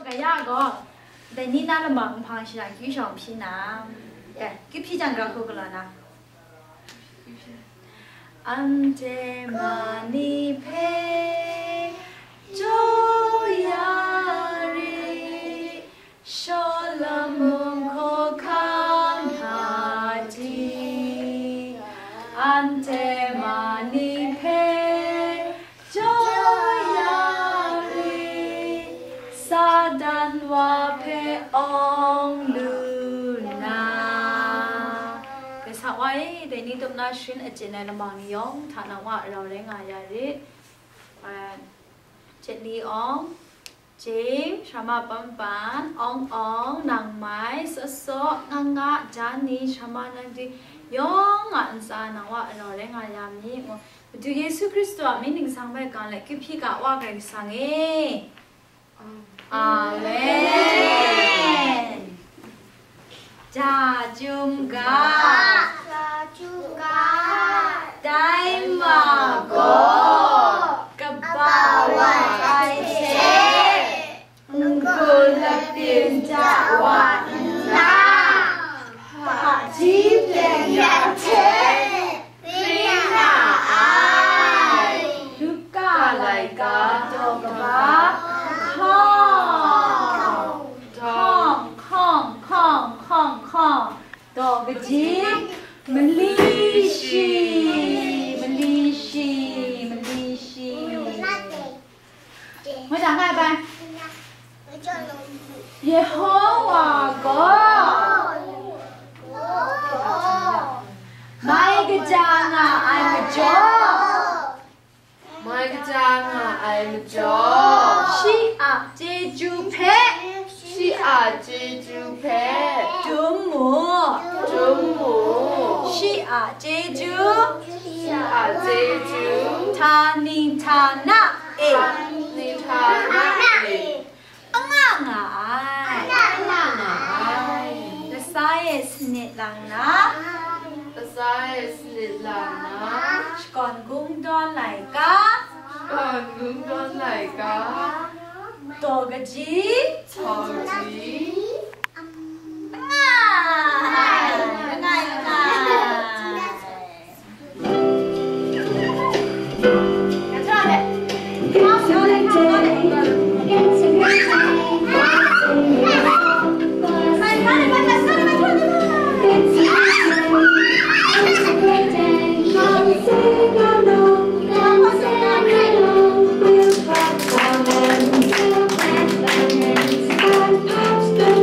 个呀个，但你那了忙旁是啊，举上皮呢，哎，举皮장가可个了呢。안돼 많이 패 조야리 샬롬 코칸하지 안돼 많이 패 조야리 사단와 패엉루나 Hawaii, they need to not shin a general among young, Tanawa, Rolling Ayari, Jetly Ong, James, Shama Pampan, Ong, Nang Mai, So, Nanga, Jani, Shamanandi, Young, and Sanawa, Rolling Ayami. Do Jesus Christ, meaning somewhere gone like you pick up walk like Sangi. Amen. Cha chung ga Dai ma go Kabawa kai che Ngul la tiền cha wa na Hạ chí tiền ya che Riêng là ai Lúc ca lại ca cho các bác Khong Đó cái gì Melishi Mới chẳng ai bạn Yehovah God Mai cái chàng à ai mà cho Mai cái chàng à ai mà cho Shi à chê chú phê Shi à chê chú phê Trúng mùa Shi à chê chú Shi à chê chú Tha ni tha na e Ni tha na e Ang ai The science nit lang na The size nít lang na Còn gung đón lại cá Còn ngưng đón lại cá Tổ cái gì Thỏ gì Past the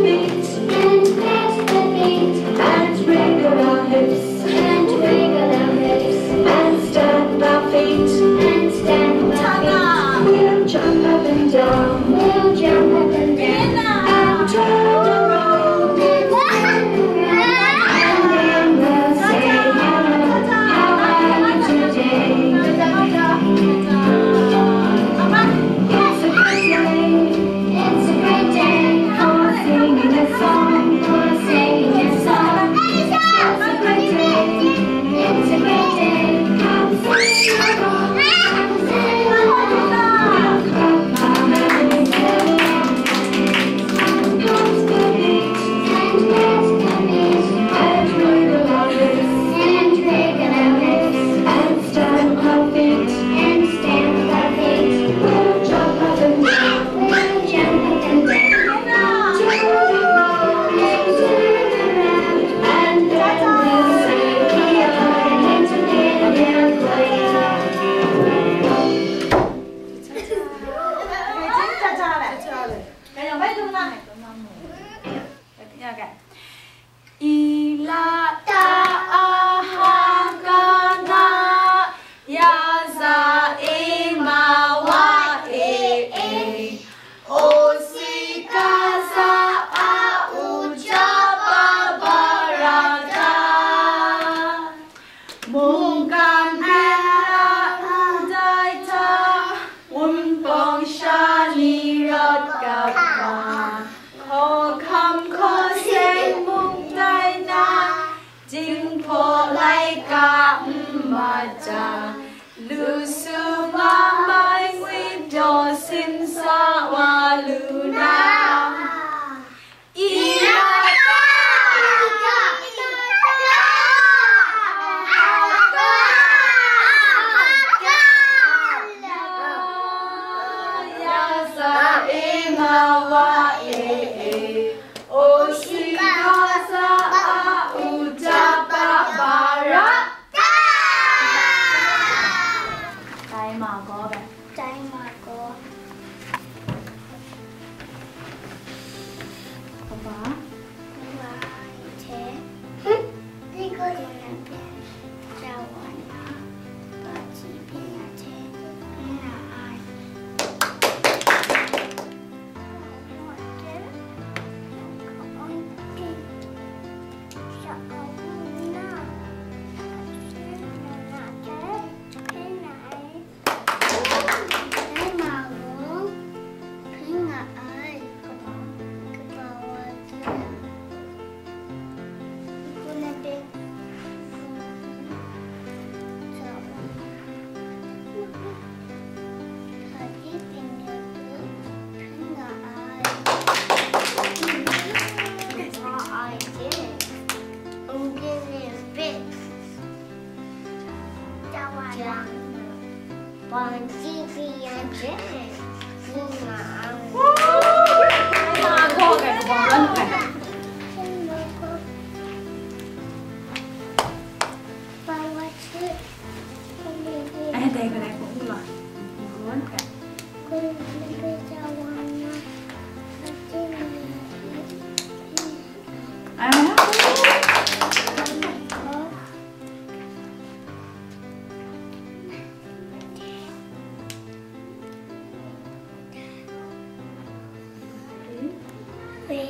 Vì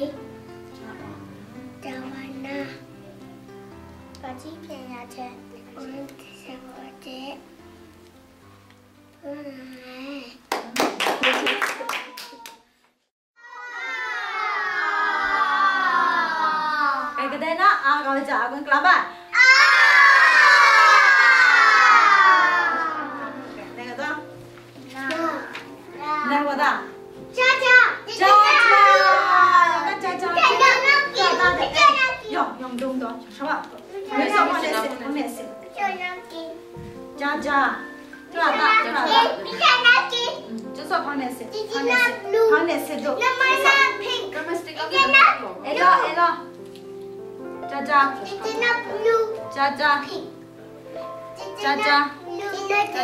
chào anh có chiếc về nhà trẻ ôi sao có trẻ cái tên á rồi chả con làm à này cái đó này cái đó cha cha用动作，是吧？没什么的事，他没事。加加，对吧？对吧？就说旁边事，旁边事都。Ella，加加，加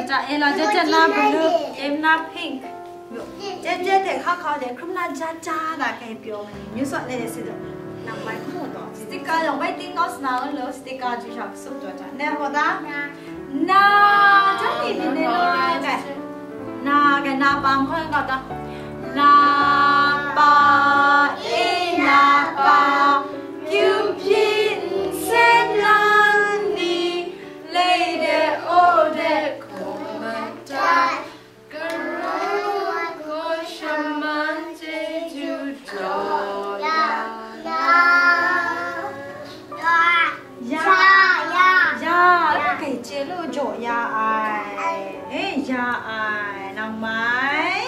加，Ella，加加那 blue，em 那 pink。姐姐考的，可能加加那个表，你说那个是的。nằm bài không một đó sticker dòng bay tiếng nó nào lớn sticker chỉ chọc sụp cho chẳng nè có ta na chắc gì thì nên rồi cái na bám khoan gọi ta na ba kim pin sen lan ni lê de ô de không mà cha cô shaman je ju cho cái chế lô chỗ ya ai nang mai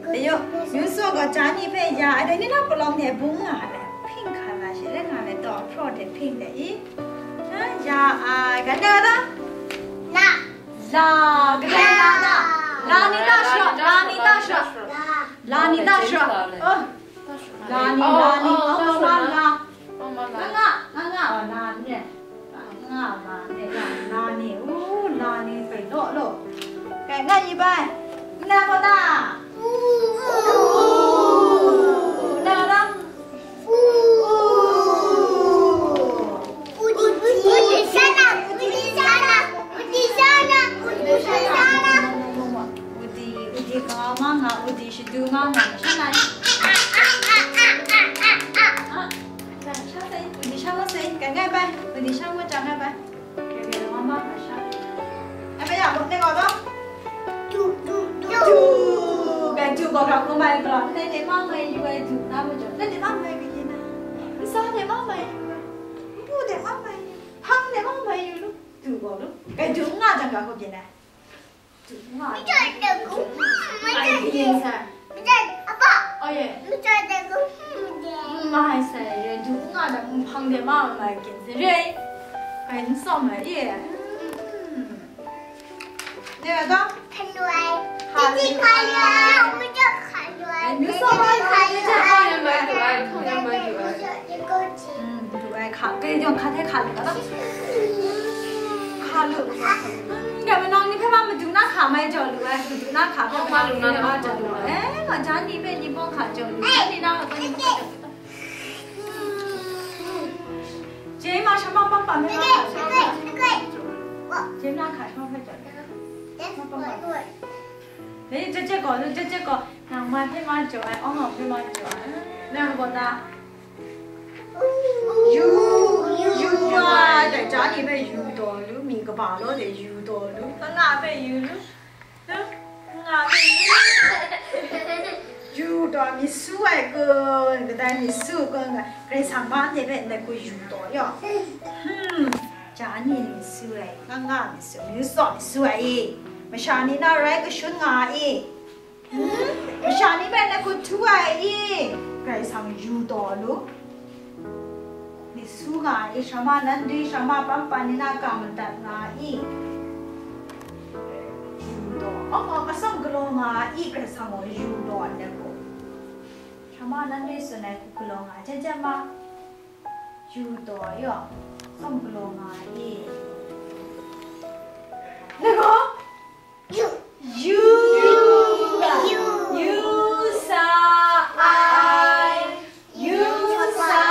bây giờ nếu so có chán thì phải ya ai đấy nó belong để bung à pink color sẽ lên là đỏ pro để pink đấy ya ai cái đó đó la cái đó đó la ni ta shot la ni ta shot la ni ta shot la ni la ni la ni phải lộ lộ cái này gì vậy nào có ta nào đó Udi có mama Udi should do mama này Udi sao vậy cái ngay bay Udi sao mà chẳng ngay bay cái mama phải sao em bây giờ một đây gọi đó chú cái chú có gặp con bay rồi nên để mama mày về chú nào bây giờ nên để mama mày cái gì này sao để mama mày bu để mama mày thăng để mama mày lúc chú có lúc cái chú nào chẳng gặp cái gì này chú nào mà sai rồi chú ngã đã phăng để mà kiện gì rồi cái sao mà vậy nè đó khăn đuôi chị khăn đuôi mới cho khăn đuôi nếu sao mà khăn đuôi không em mới đuôi khăn cái dòng khăn thế khăn cái đó khăn luôn cái mình nói như thế mà mình chúng ta khá mấy giờ được đấy, chúng ta khá không bao giờ được bao giờ được đấy, còn chán đi bên đi bông khá giờ được, chán đi đâu là coi như không được. Chế mà sao bông bông mấy khá giờ, chế mà khá không phải giờ, đấy chế có, nàng mai phải mai giờ, ông học phải mai giờ, nàng gọi ta, you à, để chán đi bên you đó, lúc mình có bảo nó để you đó, lúc nó ngã bên you lúc, ngã bên you đó mình suy cơ, cái này mình suy cơ cái sáng ban thì bên này có you đó nhở, chán đi mình suy, ngã mình suy, mà sáng đi nào rồi cái xuân ngã ý, mà sáng đi bên này có thuê ý, cái sáng you đó lúc. Ni suga i sama nandi sama pampanina kamantat nga i judo kasam glo nga i kasam judo ne ko sama nandi sunai ku glo nga jajama judo yo sam glo nga i nego you sa I you sa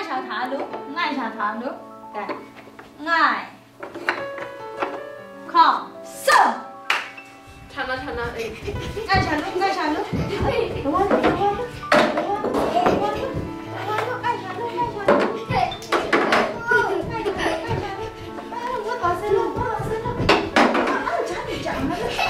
chào thả luôn, ngay chào thả luôn, cái, ngay, không, sơ, Chana chana eh. ngay chào luôn, ngay chào luôn, đúng không, đúng không, đúng không, đúng không, ngay chào luôn, ngay chào luôn, ngay chào luôn, có tỏ xe luôn, có xe luôn, chán thì chán hết,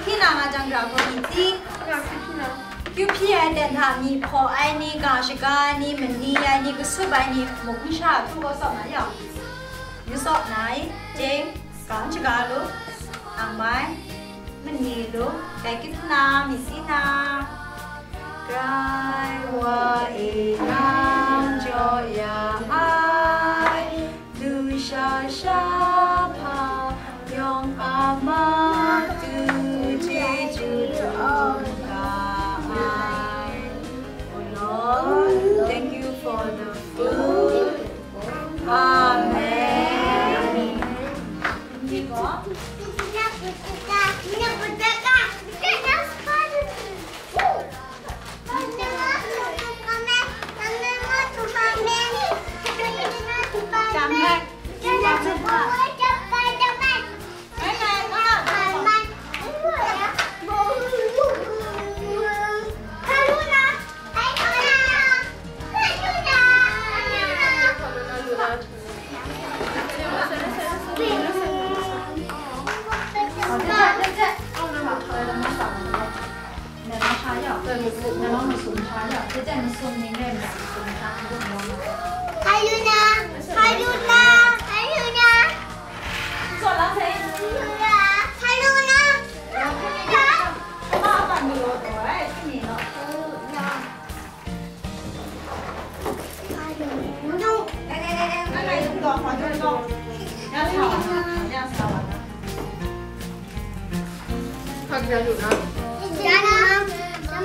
khi nào mà chẳng ra có gì cute phi ai đen thà ni phò ai ni gà shi gà ni mình ni ai ni cái số bài ni một cái sao thu có sọt này như sọt này chém còn chỉ gà luôn ăn mai mình ni luôn cái na mình xin na cry wa nam cho ya ai du sha sha pa yong ama tu je ju Lord, thank you for the food. Amen. Gì có?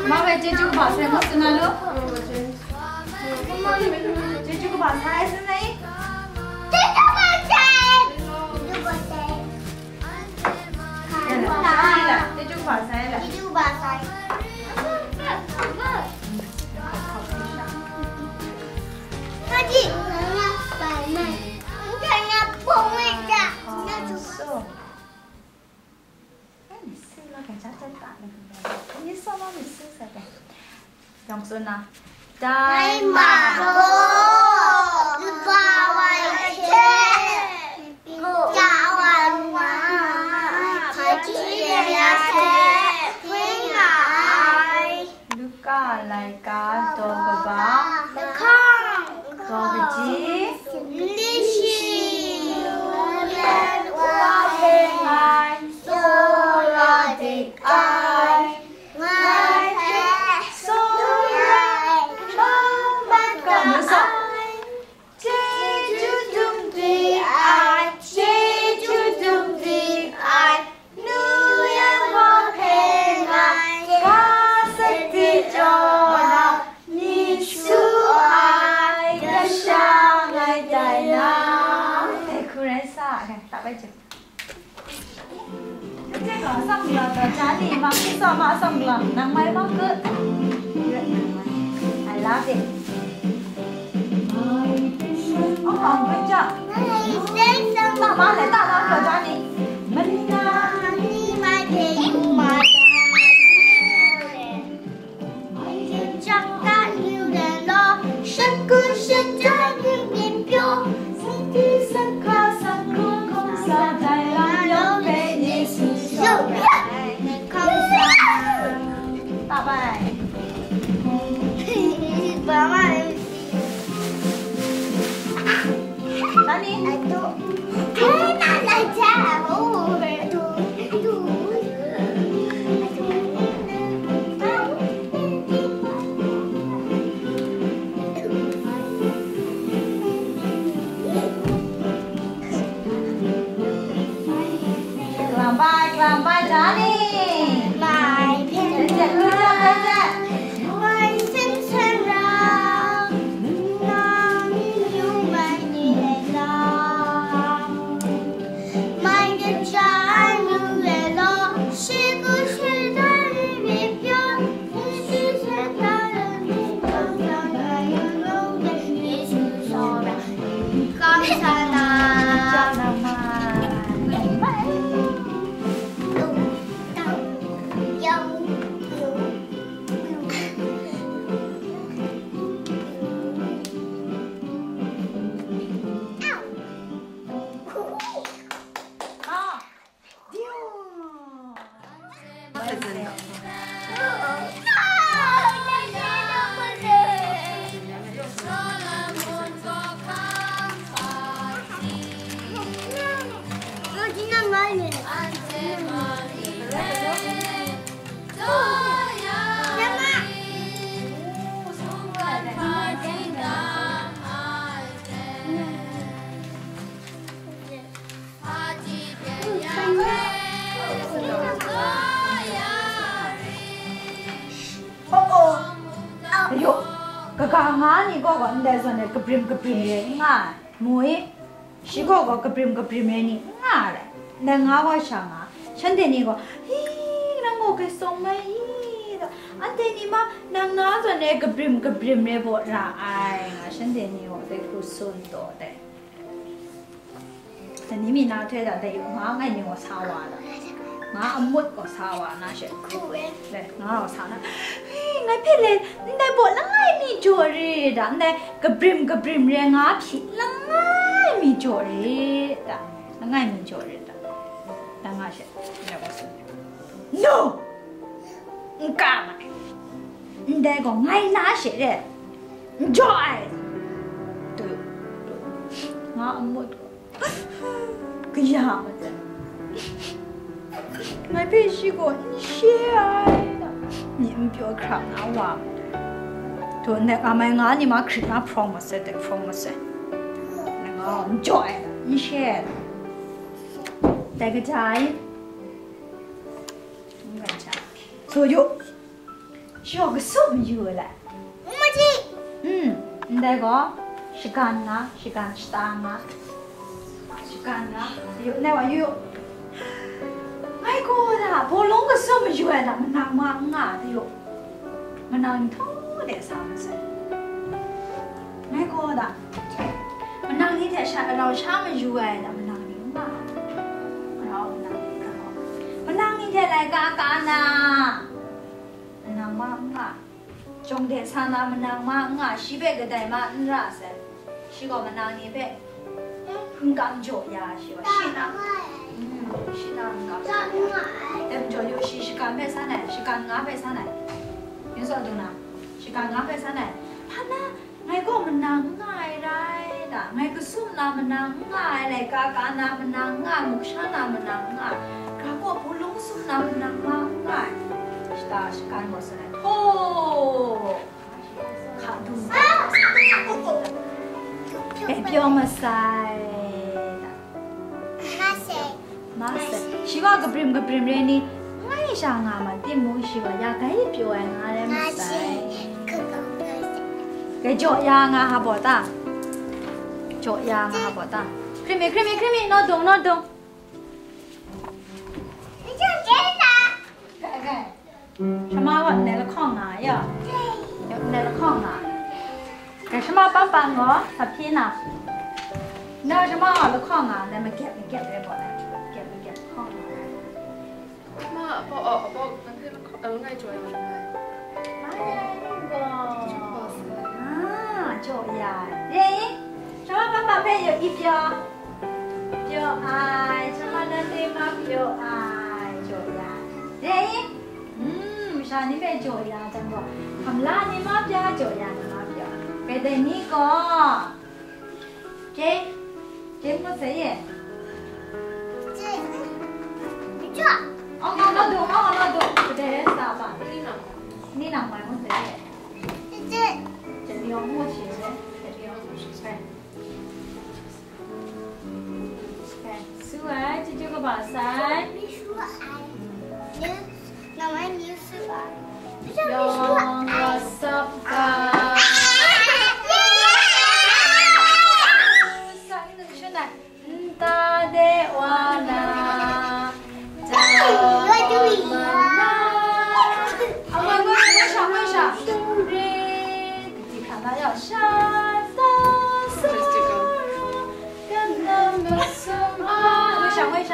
Má về chơi chú bảo xem mất xin alo. Chơi chú bảo sai xin này. Chơi chú bảo sai. Chú bảo sai. Chơi chú bảo sai là. Chú bảo sai. Cái gì? Bài này. Cái này bông ấy cả. Dòng xuân nào Đại mà bố ba vay chết cha hoàn hóa phải chỉ là thế với ngài Luca lại cá to của bà không to cái gì lý sĩ lên qua bên ngài rồi là địch ai ngài xong rồi chán thì mà khi sao mà xong rồi nắng máy mắc cứ I love it. Ông còn với chợ tạo ba để tạo ra cửa chán đi mình đi mà để mà chẳng ta yêu đèn lo sân cứ sân trái những biển phiêu sân đi sân ca sân luôn không xa tay lắm nhớ về Giêsu sống lại không xa tạo bài bà mày Nani? Thế nào lại chả làm bài trả đi bài đến giờ cứ ra bài xin xem ra nam yêu bài đi là mai cái trái như lệ lo sẽ cứ sẽ ra đi biết cho sẽ ta lên đi trong trong đời yêu lâu để đi sự so ra cảm xa na 哟，哥哥俺你哥哥你在说那个brim的，俺妹，是哥哥个 brim 的你俺嘞，那俺我想啊，现在你个，咦，那我给送来咦的，俺对你妈那俺说那个 brim 的不让哎，俺现在你我得够送多的，但你们拿出来的有俺爱你我啥话的。我阿妹个啥话那些，对，我个啥呢？嘿，我骗你，你在不啷个咪做哩的？你个 brim 嘞，我骗啷个咪做哩的？啷个咪做哩的？啷个些？你来我说 ，no， 你干嘛？你在个爱哪些嘞？你做爱？对，我阿妹个样子。我必须过你写的，你们不要看那话。对，那俺们俺你妈看那 promise 的 promise， 那个你做的，你写的，带个菜，你看菜，所以需要个什么油嘞？我们你那个是干呐，是干是当啊，是干呐，有那玩意有。哎哥的，不弄个什么油的，我拿忙啊的哟，我拿你偷的啥子噻？哎哥的，我拿你在啥老啥么油的，我拿你嘛，然后我拿你看哦，我拿你在来干干呐，我拿忙啊，种的啥那我拿忙啊，西北个代嘛，你啥噻？西个我拿你呗，很讲究呀，是吧？是呐。是那个，对不对？有时间配上来，时间安排上来，你说对吗？时间安排上来，他那爱个我们能爱来的，爱个苏那么能爱来，嘎嘎那么能爱，木山那么能爱，嘎个不龙苏那么能爱，是的，时间我是来，哦，看懂没？别表么塞。嘛是，希望个 brim 嘞你，我想啊嘛，点冇希望也该表演啊嘞嘛噻。该做样啊哈不哒，做样啊哈不哒。creamy， no动。你就这样。该，什么我那个炕啊呀？那个炕啊，该什么帮我，他偏呐？那什么那个炕啊，那么get来不嘞？ngay chỗ này chỗ nhà đây sao bạn bây giờ ít giờ ai sao nên đi mà giờ ai chỗ nhà đây sao đi về chỗ nhà chẳng có cầm lá đi mà giờ chỗ nhà mà giờ cái đây ní có chế có gì chưa nó đúng cái đấy sao bạn đi nằm ngoài muốn thấy这里要默契些，这里要哎，哎，苏爱这就个把塞，那么你是吧？用个手把。大的瓦那，为啥？你看他要下到手，跟那么什么？为啥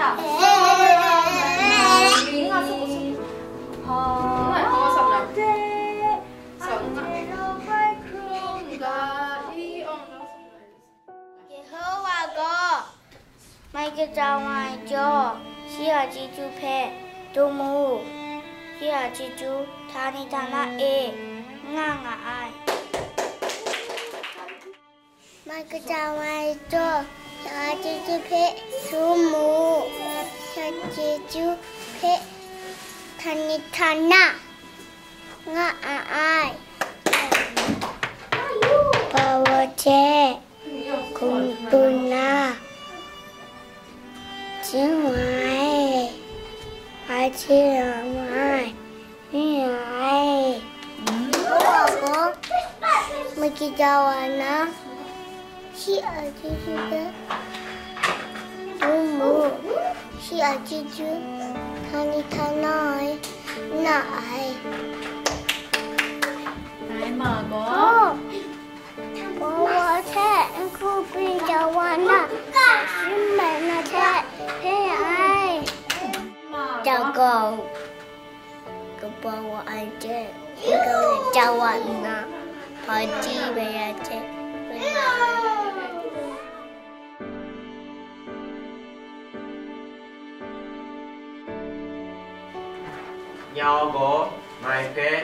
？mai cái trao ngoài cho khi ở chị chú phe đồ mù khi ở chị chú thani thana e ngang ai mai cái trao ngoài cho khi ở chị chú phe đồ mù khi Jeju Pe Tanitana Nga Ai Bawache Kumpuna Chingwai Achiramai Ai Ako Makijawana Si Ajijuga Tumu Si Ajiju Tanitanai Nai Nãy mà có Bawache Kumpuna Chingwai Ai Jago Kebawa aja Kalau jawab nak Haji bayar je Nhau có mai phê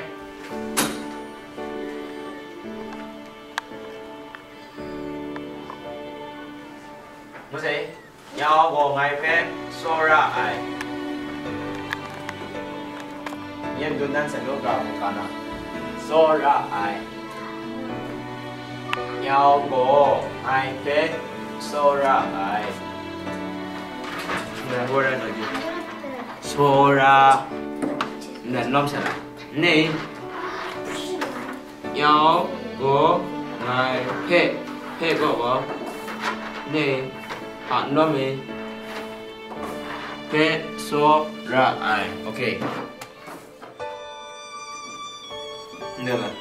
Nó gì? Nhau có mai phê Sora ai Nhân dundan sa lugar mo ka na Sora ai Nhau có mai phê Sora ai Nè vô ra nói gì Sora Nè lom sao là Nè Nhau có mai phê Phê có có Nè Hạn lom đi Phê Sora ai Ok Được rồi.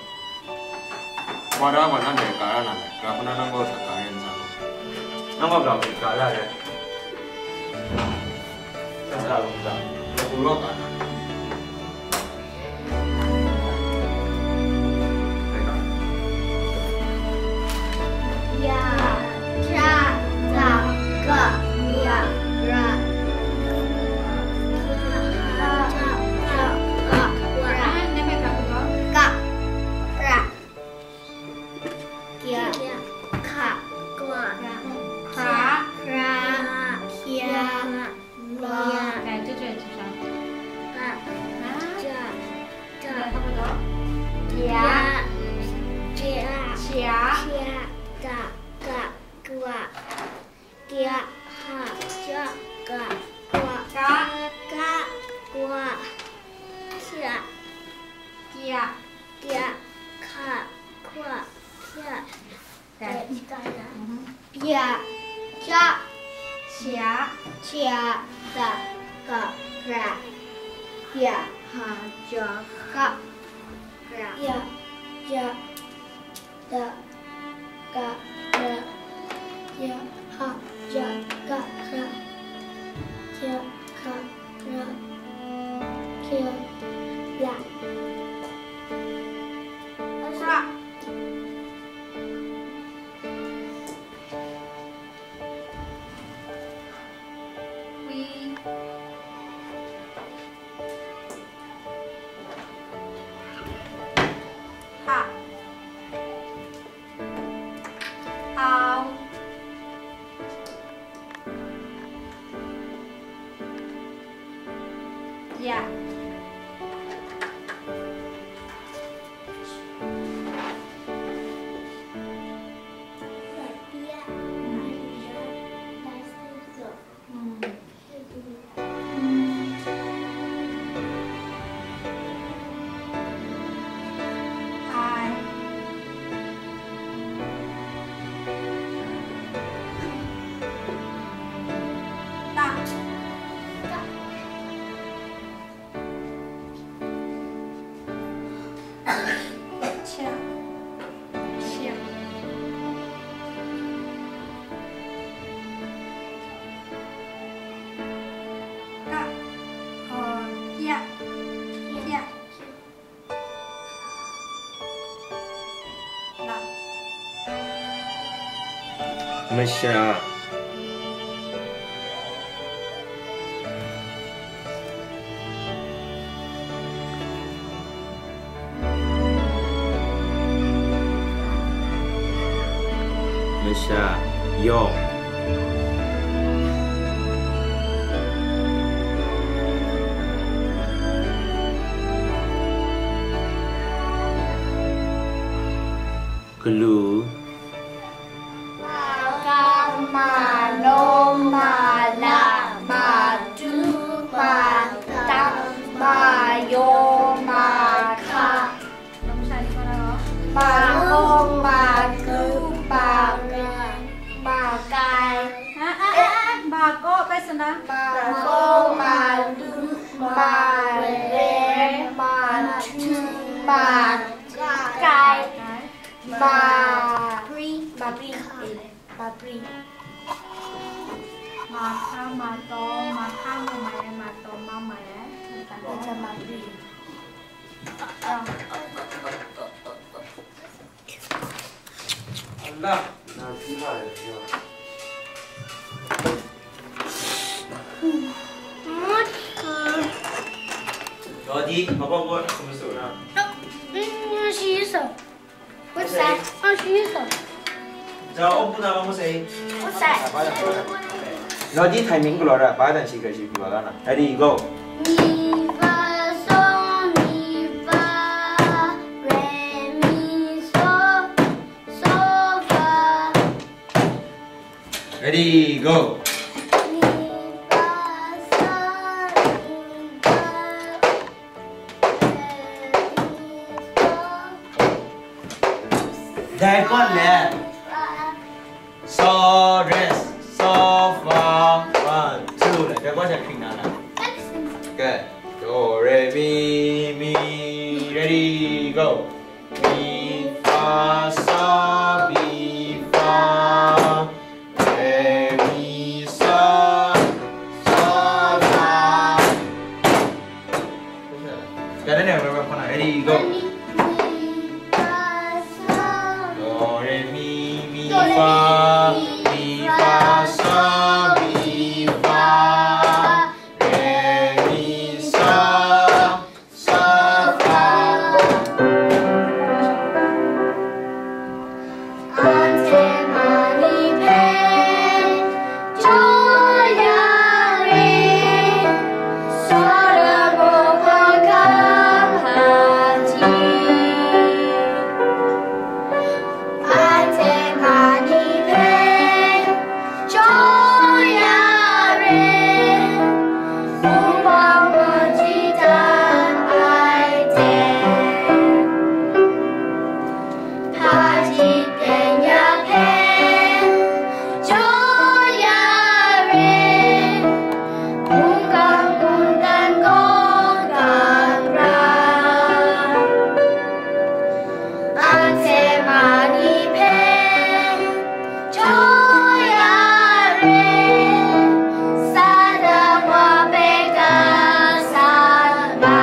Qua đó mà nó để cả là này, cả nó có thật cả nhân sao? Nó có đầu thì cả là đấy. Sao sao không sao? Nó cũng lót cả. Ya Cha Ga Ga Ya Ra Này chưa chuyện sao? Ya Chả Ga Ga Gua Kia Ha Cha Ga Gua Cá Ga Gua Kia Kia Kia Ka Gua Kia Cái Bia Cha Chả Chia Ga Ga Ra Bia Ha Cha Ga Ra Bia Cha Da Ga Ra Bia Ha Cha Ga Ra Chia Ka Ra Kia La Ra Quy Hạ Ao Dạ Ai Ta Chà Chà Ca Dạ Dạ Là Masya Masya Yong glue Allah, nanti lah ya. Jadi, apa buat semua orang? 洗手。What's that? 洗手。 Jauh pun apa mesti? What's that? Jadi timing keluar apa dan sih kerja keluar na. Ready go. Mi fa sol mi fa re mi sol sol fa. Ready go. Mi fa sol mi fa re mi sol. Dah kon le. So rest, so far, 1, 2 lah. Dah kau cakap kena lah. Good. Do re mi, ready go. Mi fa sol mi fa re mi sol sol fa. Sekarang ni berapa kau nak? Ready go. Do re mi fa mi fa sol mi fa re mi sol sol fa. Ante mani pe joya re sora boka kapati. Ante mani pe joya re upang majitan aite. Pajitenya pen joya re ungkang undan gongkan ra. Ante mani pen joya re sadang wapeka sanba.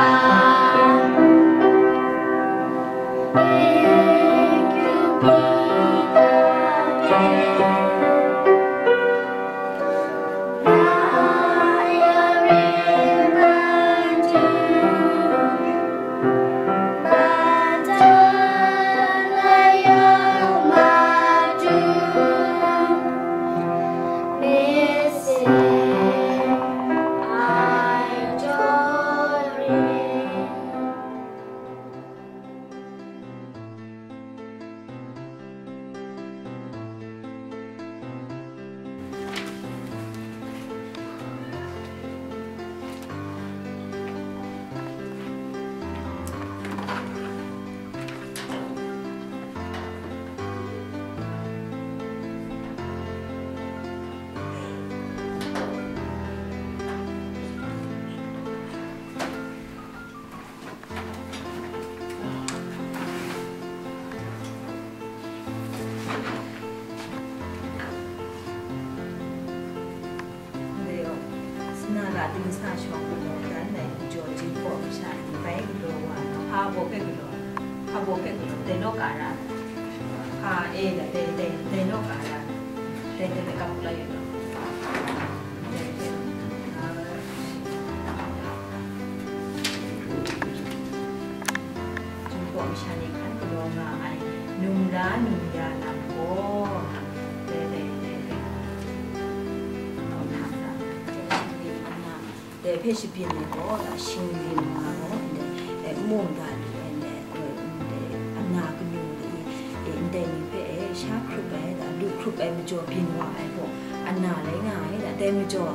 Pesi piene ko la shingli ma no e mo da ni e ne ana ku ni e ရှာခရုပဲဒါလူခရုပဲမကြောပြင်ဝအိုင်ပေါ့အနာလေးငါရဲ့ဒါတဲမကြော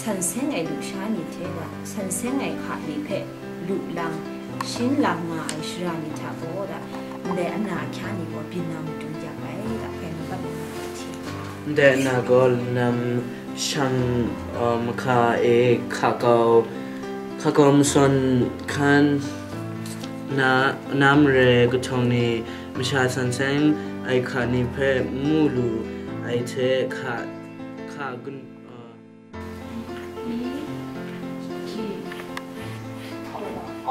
ဆန်ဆင်းငယ်လူရှာနေသေးတာဆန်ဆင်းငယ်ခါနေဖက်လူလမ်ရှင်းလမ်ငါအရှရာနေတာပေါ့ဒါแต่အနာချာနေပေါ့ပြင်နာမတူကြပဲဒါဖဲမပတ်ဘူးแต่นาก็นำชังมคาเอคาเกามสนคันน้ำเรกทองนี่มชาสันเซงไอคานิเพมูลูไอเทคากุน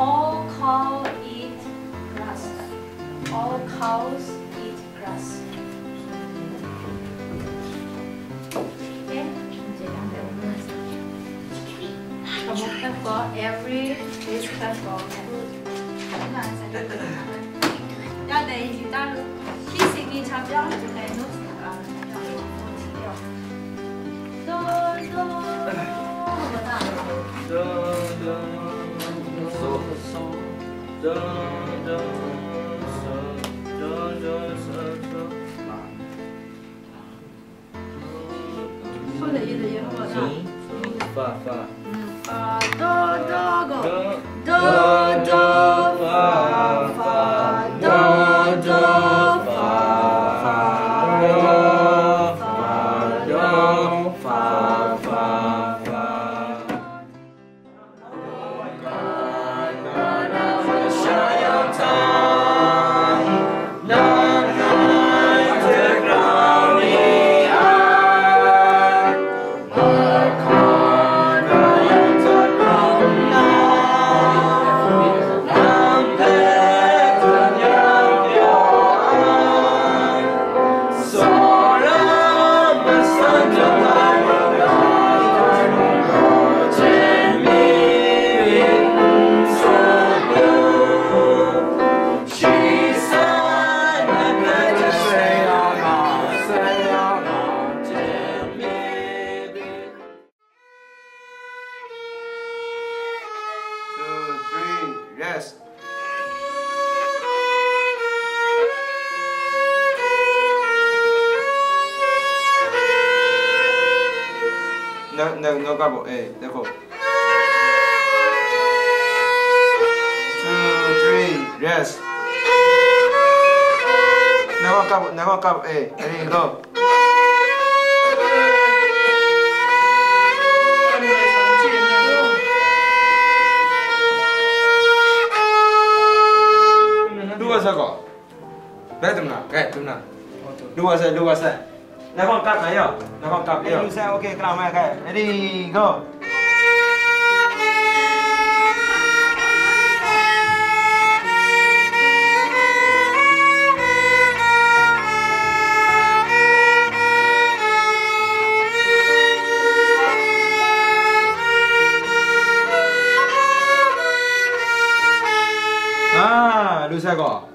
All cows eat grass. All cows eat grass. Okay. Pepper. Every is pepper. Đã để chúng ta khi sinh đi chăm sóc thì này nó sẽ là không để gì không có sao fa do go do fa do fa Yes. No cabo. Dejo. 2, 3, yes. No cabo. Ready, go. Dua saja. Betul nak. Dua saja. Nak kau kap ayo. Dua saja. Okey, kelam ayo. Ready, go. Dua saja.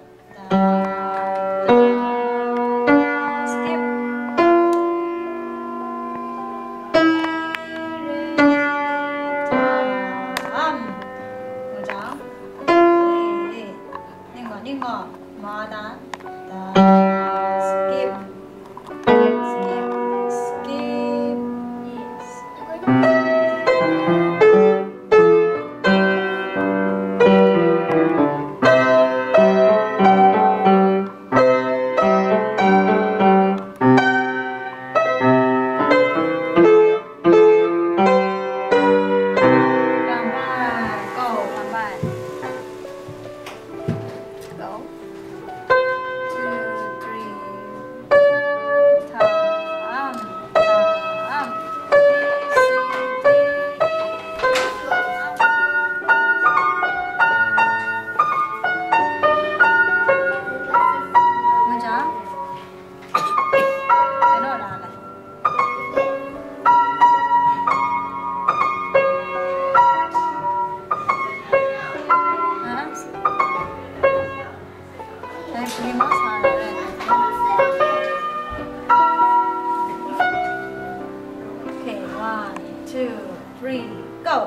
Okay, 1, 2, 3, go.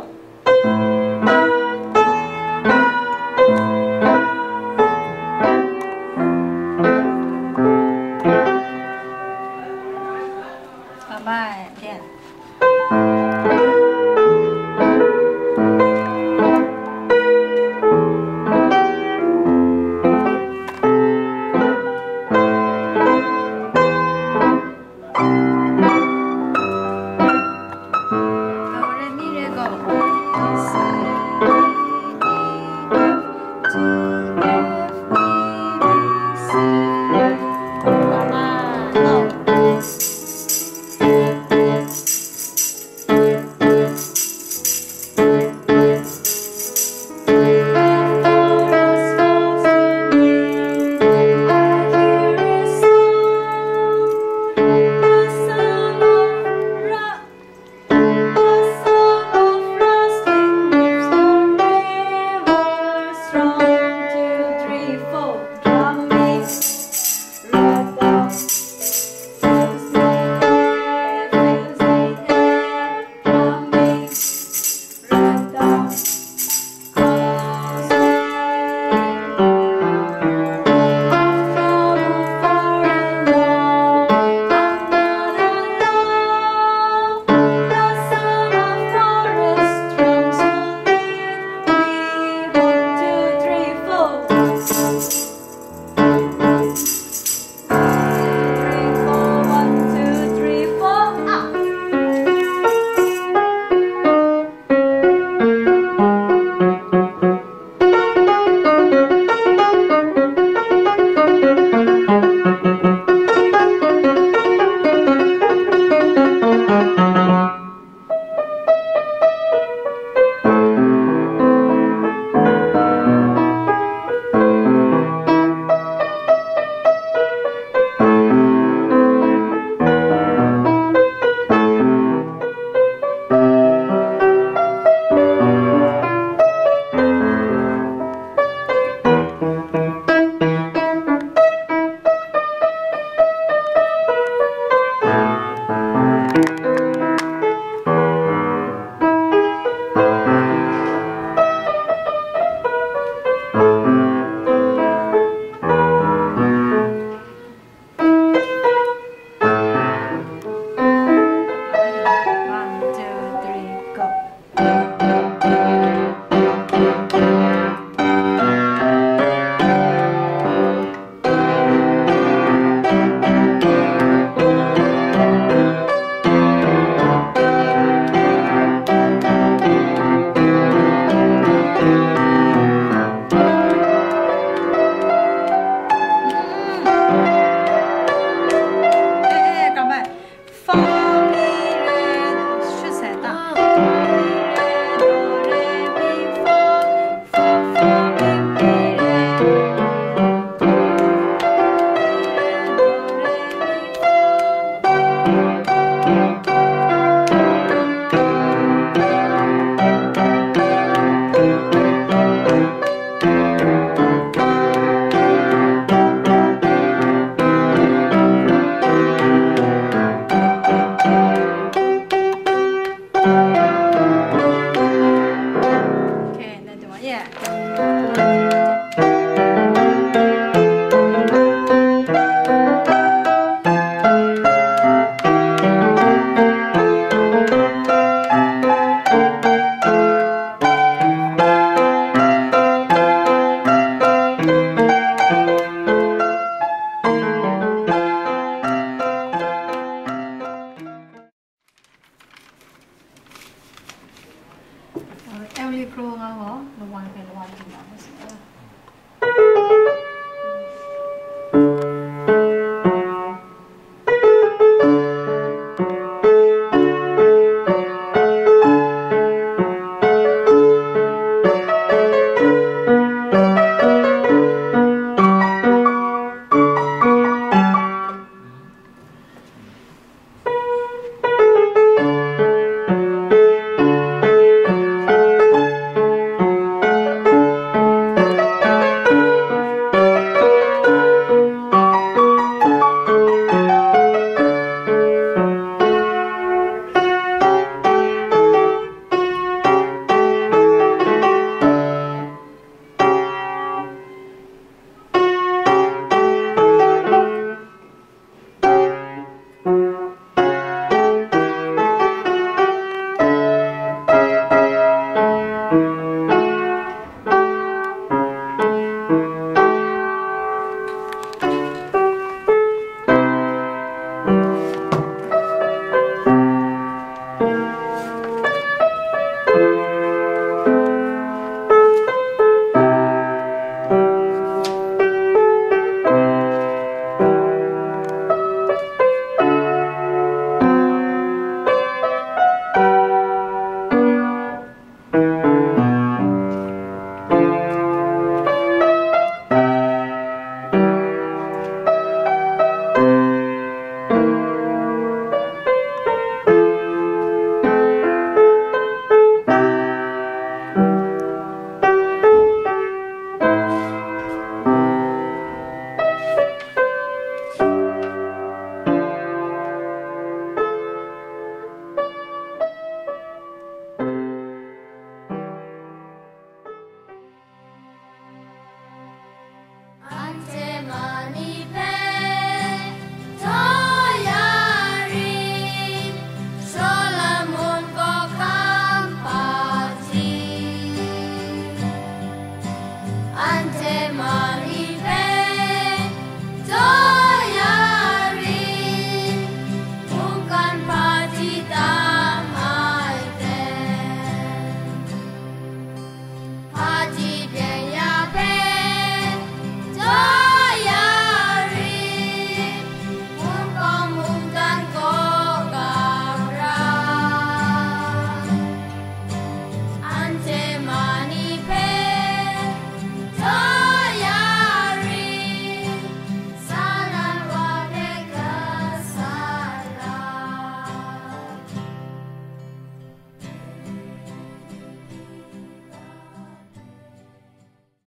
Sorry pro nga ho, no one can one thing.